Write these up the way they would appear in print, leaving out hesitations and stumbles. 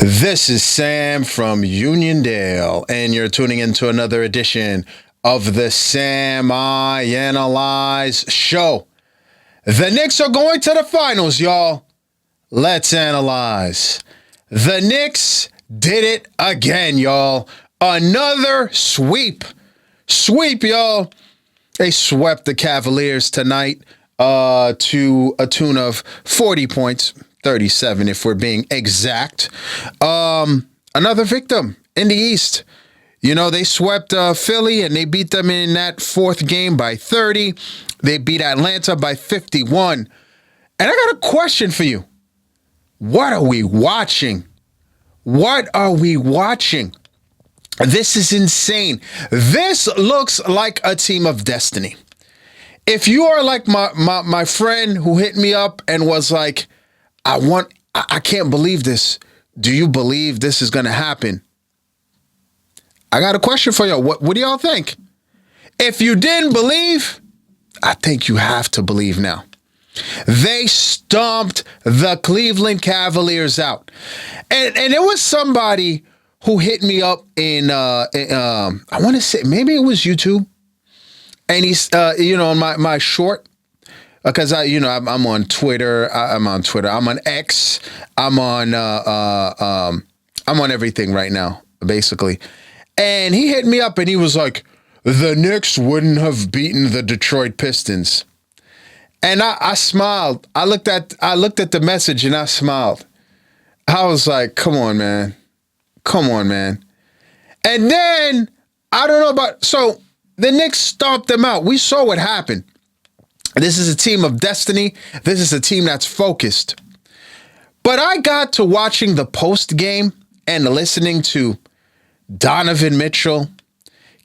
This is Sam from Uniondale, and you're tuning into another edition of the Sam I Analyze Show. The Knicks are going to the finals, y'all. Let's analyze. The Knicks did it again, y'all. Another sweep. Sweep, y'all. They swept the Cavaliers tonight to a tune of 40 points. 37 if we're being exact. Another victim in the East. You know, they swept Philly and they beat them in that fourth game by 30. They beat Atlanta by 51. And I got a question for you. What are we watching? What are we watching? This is insane. This looks like a team of destiny. If you are like my friend who hit me up and was like, I can't believe this. Do you believe this is going to happen? I got a question for y'all. What do y'all think? If you didn't believe, I think you have to believe now. They stomped the Cleveland Cavaliers out. And it was somebody who hit me up I want to say, maybe it was YouTube. And he's, on my short. Because I'm on Twitter. I'm on X. I'm on everything right now, basically. And he hit me up and he was like, "The Knicks wouldn't have beaten the Detroit Pistons." And I smiled. I looked at the message and I smiled. I was like, "Come on, man. Come on, man." And then so the Knicks stomped them out. We saw what happened. This is a team of destiny. This is a team that's focused. But I got to watching the post game and listening to Donovan Mitchell,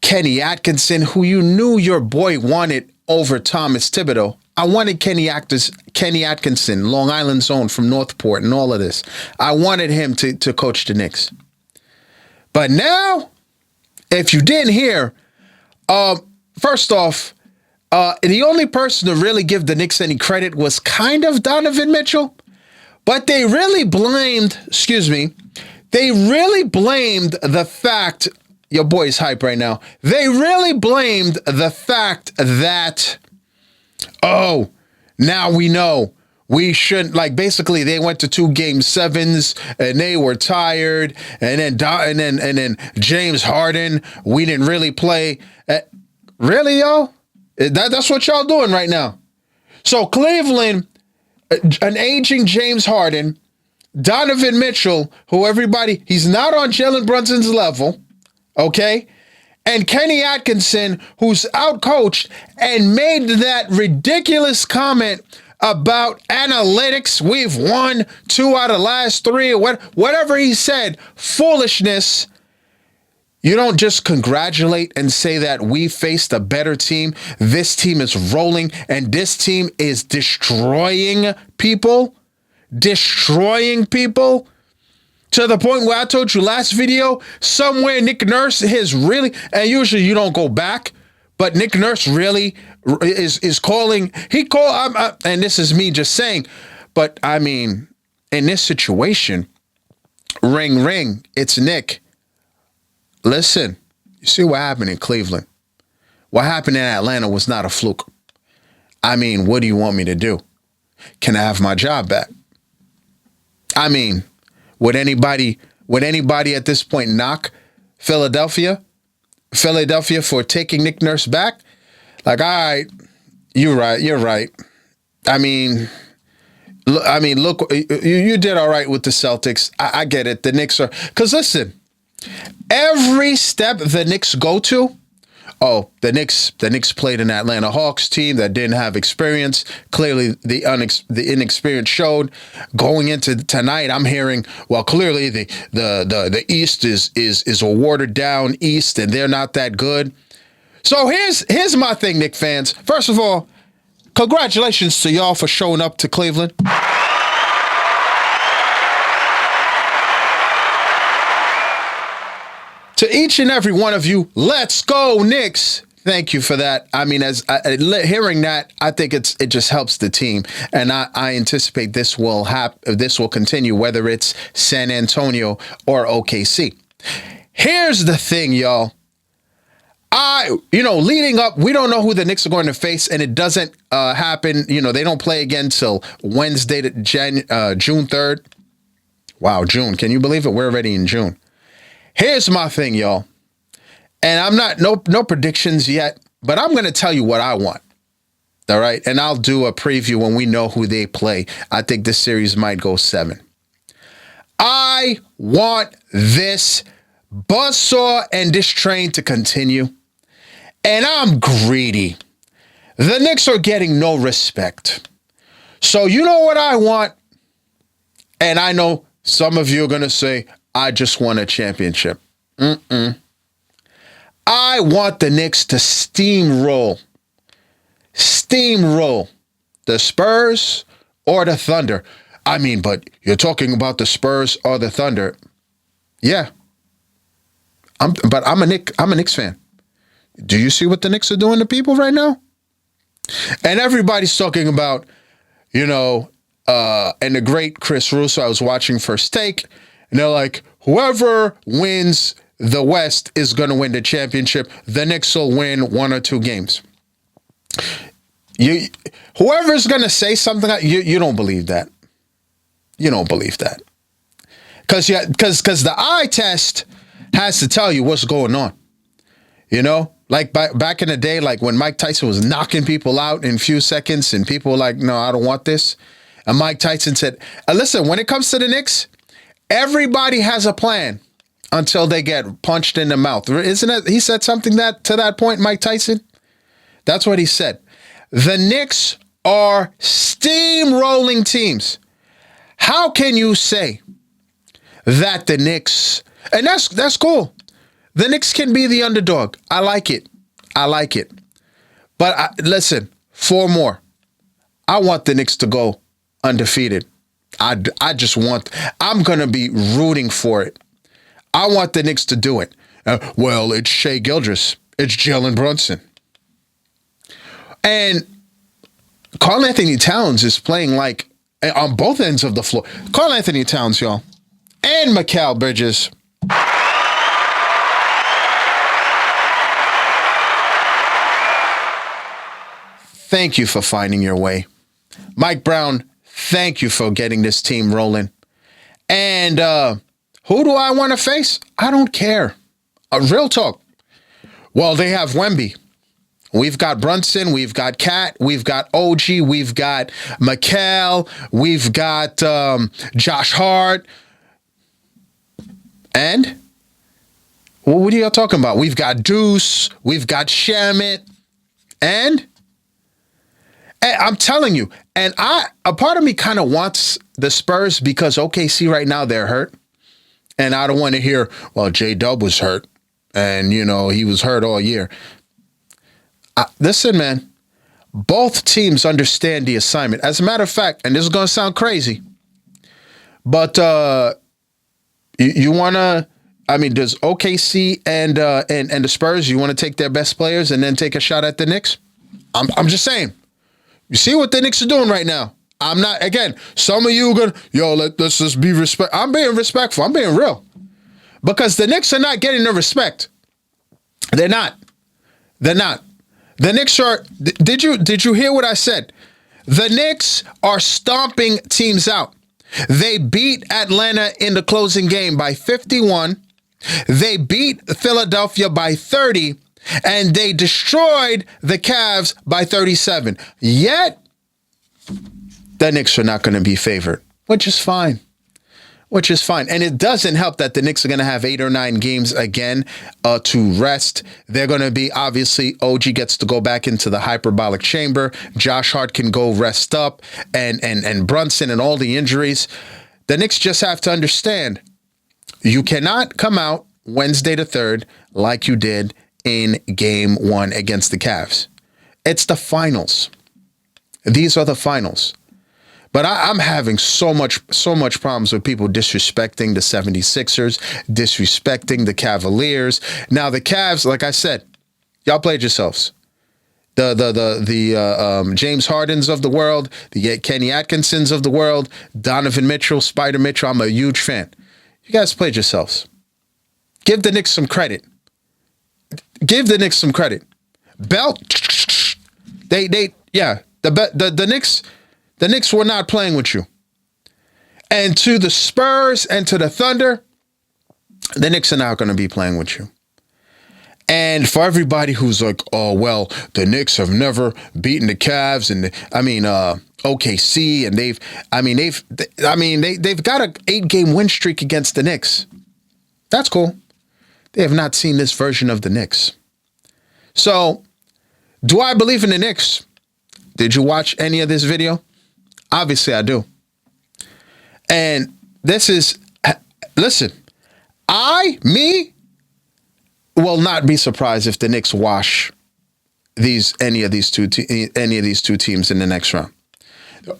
Kenny Atkinson, who you knew your boy wanted over Thomas Thibodeau. I wanted Kenny Atkinson, Long Island zone from Northport and all of this. I wanted him to coach the Knicks. But now, if you didn't hear, first off, the only person to really give the Knicks any credit was kind of Donovan Mitchell, but they really blamed the fact, your boy's hype right now, they really blamed the fact that, now we know we shouldn't, basically they went to 2 Game 7s and they were tired, and then James Harden, we didn't really play. Really, y'all? That's what y'all doing right now. So Cleveland, an aging James Harden, Donovan Mitchell, he's not on Jalen Brunson's level, okay? And Kenny Atkinson, who's outcoached and made that ridiculous comment about analytics. We've won 2 out of the last 3, or whatever he said, foolishness. You don't just congratulate and say that we faced a better team. This team is rolling and this team is destroying people to the point where I told you last video, somewhere Nick Nurse is really, and usually you don't go back, but Nick Nurse really is calling. And this is me just saying, but I mean, in this situation, ring, ring, it's Nick. Listen, you see what happened in Cleveland? What happened in Atlanta was not a fluke. I mean, what do you want me to do? Can I have my job back? I mean, would anybody at this point knock Philadelphia for taking Nick Nurse back? Like, all right, you're right. I mean, look, you did all right with the Celtics. I get it. The Knicks are, because listen, every step the Knicks go to, the Knicks played an Atlanta Hawks team that didn't have experience. Clearly, the inexperience showed. Going into tonight, I'm hearing, well, clearly the East is a watered down East, and they're not that good. So here's my thing, Knicks fans. First of all, congratulations to y'all for showing up to Cleveland. To each and every one of you, let's go, Knicks. Thank you for that. I mean, hearing that, I think it just helps the team, and I anticipate this will this will continue, whether it's San Antonio or OKC. Here's the thing, y'all. Leading up, we don't know who the Knicks are going to face, and it doesn't happen. They don't play again till Wednesday, June 3rd. Wow, June. Can you believe it? We're already in June. Here's my thing, y'all. And I'm not, no predictions yet, but I'm going to tell you what I want. All right. And I'll do a preview when we know who they play. I think this series might go 7. I want this buzzsaw and this train to continue. And I'm greedy. The Knicks are getting no respect. So you know what I want? And I know some of you are going to say, I just won a championship. I want the Knicks to steamroll the Spurs or the Thunder. I mean, but you're talking about the Spurs or the Thunder. Yeah. But I'm a Knicks fan. Do you see what the Knicks are doing to people right now? And everybody's talking about, and the great Chris Russo, I was watching First Take, and they're like, whoever wins the West is going to win the championship. The Knicks will win 1 or 2 games. Whoever's going to say something, you don't believe that. You don't believe that. Because the eye test has to tell you what's going on. Like back in the day, like when Mike Tyson was knocking people out in a few seconds and people were like, no, I don't want this. And Mike Tyson said, listen, when it comes to the Knicks, everybody has a plan until they get punched in the mouth. Isn't it? He said something to that point, Mike Tyson. That's what he said. The Knicks are steamrolling teams. How can you say that the Knicks, and that's cool. The Knicks can be the underdog. I like it. But listen, 4 more. I want the Knicks to go undefeated. I'm going to be rooting for it. I want the Knicks to do it. Well, it's Shai Gilgeous. It's Jalen Brunson. And Karl-Anthony Towns is playing like on both ends of the floor. Karl-Anthony Towns, y'all. And Mikal Bridges. Thank you for finding your way. Mike Brown, thank you for getting this team rolling. And who do I want to face? I don't care. Real talk. Well, they have Wemby. We've got Brunson. We've got Cat. We've got OG. We've got Mikal. We've got Josh Hart. And what are y'all talking about? We've got Deuce. We've got Shamit. And I'm telling you, and a part of me kind of wants the Spurs because OKC right now, they're hurt. And I don't want to hear, well, J-Dub was hurt. And, he was hurt all year. Listen, man, both teams understand the assignment. As a matter of fact, and this is going to sound crazy, but you want to, does OKC and the Spurs, you want to take their best players and then take a shot at the Knicks? I'm just saying. You see what the Knicks are doing right now. I'm not, again, some of you are going to, let's just be respectful. I'm being respectful. I'm being real. Because the Knicks are not getting the respect. They're not. The Knicks are, did you hear what I said? The Knicks are stomping teams out. They beat Atlanta in the closing game by 51. They beat Philadelphia by 30. And they destroyed the Cavs by 37. Yet, the Knicks are not going to be favored, which is fine. And it doesn't help that the Knicks are going to have 8 or 9 games again to rest. They're going to be, obviously, OG gets to go back into the hyperbolic chamber. Josh Hart can go rest up. And Brunson and all the injuries. The Knicks just have to understand, you cannot come out Wednesday the 3rd like you did in game 1 against the Cavs. It's the finals. These are the finals. But I'm having so much problems with people disrespecting the 76ers, disrespecting the Cavaliers. Now the Cavs, like I said, Y'all played yourselves. The James Hardens of the world, the Kenny Atkinsons of the world, Donovan Mitchell, Spider Mitchell. I'm a huge fan. You guys played yourselves. Give the Knicks some credit. Give the Knicks some credit. Belt. The Knicks were not playing with you. And to the Spurs and to the Thunder, the Knicks are not going to be playing with you. And for everybody who's like, oh, well, the Knicks have never beaten the Cavs and OKC, and they've got an 8-game win streak against the Knicks. That's cool. They have not seen this version of the Knicks. So, do I believe in the Knicks? Did you watch any of this video? Obviously, I do. And this is, listen, me will not be surprised if the Knicks wash any of these two teams in the next round.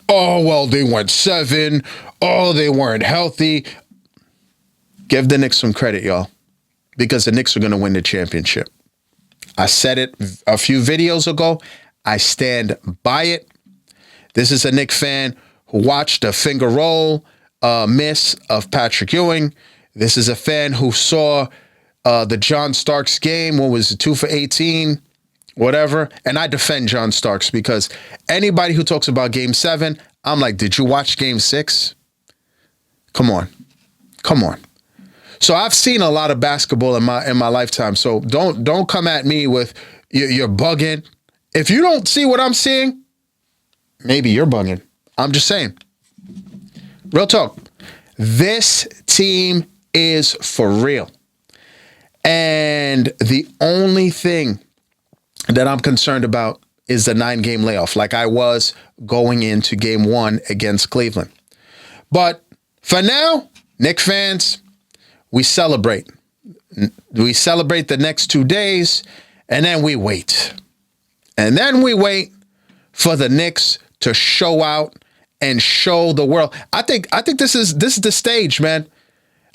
Oh, well, they went 7. Oh, they weren't healthy. Give the Knicks some credit, y'all, because the Knicks are going to win the championship. I said it a few videos ago. I stand by it. This is a Knicks fan who watched the finger roll miss of Patrick Ewing. This is a fan who saw the John Starks game. What was it, 2 for 18, whatever. And I defend John Starks because anybody who talks about Game 7, I'm like, did you watch Game 6? Come on. So I've seen a lot of basketball in my lifetime. So don't come at me with you're bugging. If you don't see what I'm seeing, maybe you're bugging. I'm just saying. Real talk. This team is for real. And the only thing that I'm concerned about is the 9-game layoff, like I was going into Game 1 against Cleveland. But for now, Knicks fans, we celebrate. We celebrate the next 2 days, and then we wait. And then we wait for the Knicks to show out and show the world. I think this is the stage, man.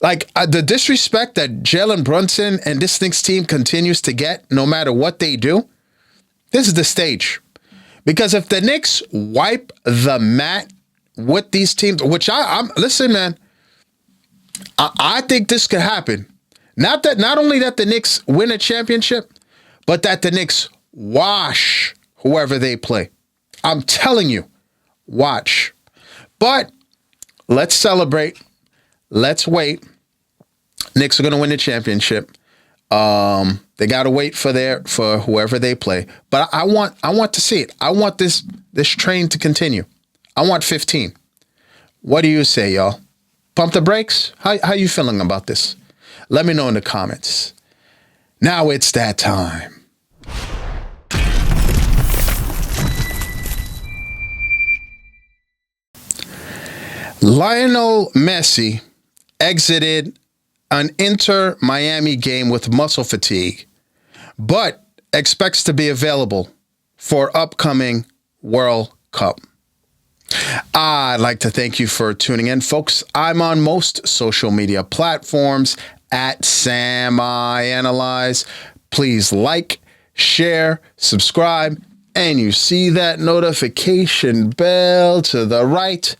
Like the disrespect that Jalen Brunson and this Knicks team continues to get, no matter what they do, this is the stage. Because if the Knicks wipe the mat with these teams, which I'm listen, man, I think this could happen. Not only that the Knicks win a championship, but that the Knicks wash whoever they play. I'm telling you, watch. But let's celebrate. Let's wait. Knicks are going to win the championship. They got to wait for whoever they play. But I want to see it. I want this train to continue. I want 15. What do you say, y'all? Pump the brakes? How you feeling about this? Let me know in the comments. Now it's that time. Lionel Messi exited an Inter-Miami game with muscle fatigue, but expects to be available for upcoming World Cup. I'd like to thank you for tuning in, folks. I'm on most social media platforms at Sam I Analyze. Please like, share, subscribe, and you see that notification bell to the right.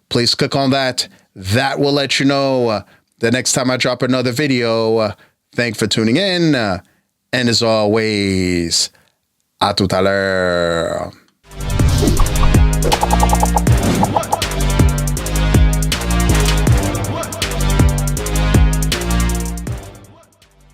Please click on that. That will let you know the next time I drop another video. Thanks for tuning in. And as always, à tout à l'heure.